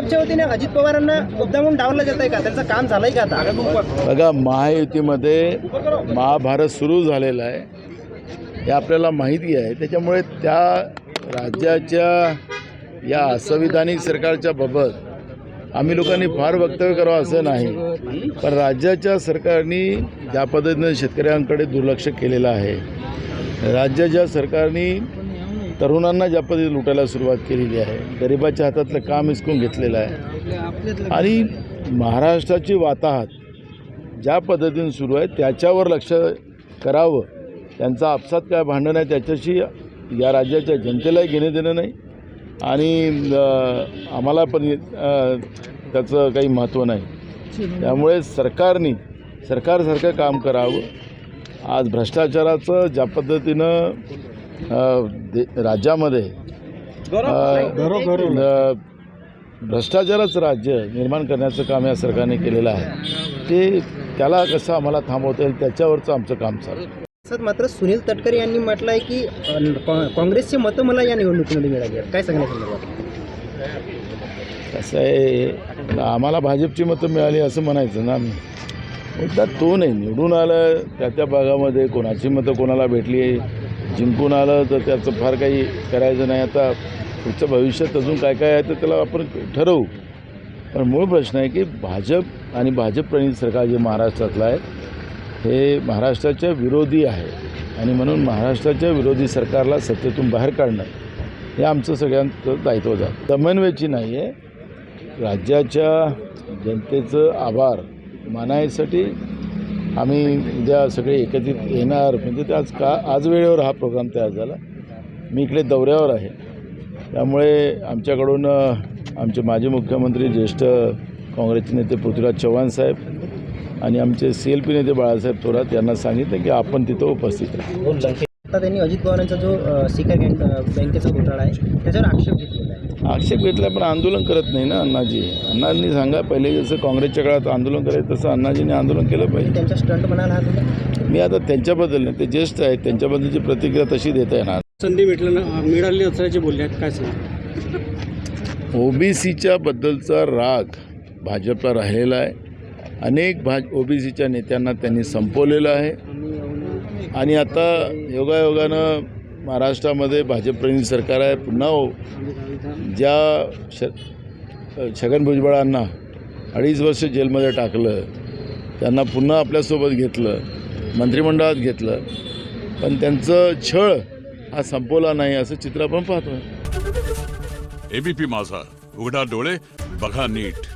भाजपच्या वतीने अजित पवारांना मुद्दामून डावलं जात आहे का? त्यांचं काम झालंय का आता? बघा, महायुतीमध्ये महाभारत सुरू झालेला आहे हे आपल्याला माहिती आहे. त्याच्यामुळे त्या राज्याच्या या असंविधानिक सरकारच्या बाबत आम्ही लोकांनी फार वक्तव्य करावं असं नाही, पण राज्याच्या सरकारने ज्या पद्धतीनं शेतकऱ्यांकडे दुर्लक्ष केलेलं आहे, राज्याच्या सरकारने तरुणांना ज्या पद्धतीने लुटायला सुरुवात केलेली आहे, गरिबाच्या हातातलं काम हिसकून घेतलेलं आहे आणि महाराष्ट्राची वाताहत ज्या पद्धतीने सुरू आहे त्याच्यावर लक्ष करावं. त्यांचा आपसात काय भांडण आहे त्याच्याशी या राज्याच्या जनतेलाही घेणं देणं नाही आणि आम्हाला पण त्याचं काही महत्त्व नाही. त्यामुळे सरकारसारखं काम करावं. आज भ्रष्टाचाराचं ज्या पद्धतीनं राज्यामध्ये भ्रष्टाचाराचं राज्य निर्माण करण्याचं काम या सरकारने केलेलं आहे, त्याला कसं आम्हाला थांबवता येईल त्याच्यावरचं आमचं काम चालू आहे. सर, मात्र सुनील तटकरे यांनी म्हटलं आहे की काँग्रेसचे मतं मला या निवडणुकीमध्ये मिळाली आहेत. काय सांगण्यात? कसं आहे, आम्हाला भाजपची मतं मिळाली असं म्हणायचं ना आम्ही. मुद्दा तो नाही, निवडून आलं त्या भागामध्ये कोणाची मतं कोणाला भेटली, जिंकून आलं तर त्याचं फार काही करायचं नाही. आता पुढचं भविष्यात अजून काय काय आहे तर त्याला आपण ठरवू. पण मूळ प्रश्न आहे की भाजप आणि भाजप-प्रणीत सरकार जे महाराष्ट्रातलं आहे हे महाराष्ट्राच्या विरोधी आहे आणि म्हणून महाराष्ट्राच्या विरोधी सरकारला सत्तेतून बाहेर काढणं हे आमचं सगळ्यांचं दायित्व झालं. समन्वयाची नाही आहे, राज्याच्या जनतेचं आभार मानायसाठी आम्ही उद्या सगळे एकत्रित येणार. म्हणजे ते आज वेळेवर हा प्रोग्राम तयार झाला. मी इकडे दौऱ्यावर आहे, त्यामुळे आमच्याकडून आमचे माजी मुख्यमंत्री ज्येष्ठ काँग्रेसचे नेते पृथ्वीराज चव्हाण साहेब आणि आमचे CLP नेते बाळासाहेब थोरात यांना सांगितलं की आपण तिथं उपस्थित राहू. आता त्यांनी अजित पवारांचा जो सिकर बँकेचा घोटाळा आहे त्याच्यावर आक्षेप घेतलेला आहे. आक्षेप घेतला पण आंदोलन करत नाही ना अण्णाजी. अण्णांनी सांगा, पहिले जसं काँग्रेसच्या काळात आंदोलन करायचं तसं अण्णाजींनी आंदोलन केलं पाहिजे. त्यांच्या स्टंट म्हणाला हा तुम्ही? मी आता त्यांच्याबद्दल नाही, ते ज्येष्ठ आहेत, त्यांच्याबद्दलची प्रतिक्रिया तशी देता येणार. संधी मिळाली असल्याचे बोलले, काय सांगा? OBCच्या बद्दलचा राग भाजपला राहिलेला आहे. अनेक OBCच्या नेत्यांना त्यांनी संपवलेलं आहे आणि आता योगायोगानं महाराष्ट्रामध्ये भाजप-प्रणीत सरकार आहे. पुन्हा ज्या छगन भुजबळांना 2.5 वर्ष जेलमध्ये टाकलं, त्यांना पुन्हा आपल्यासोबत घेतलं, मंत्रिमंडळात घेतलं, पण त्यांचं छळ हा संपवला नाही असं चित्र आपण पाहतोय. ABP माझा, उघडा डोळे बघा नीट.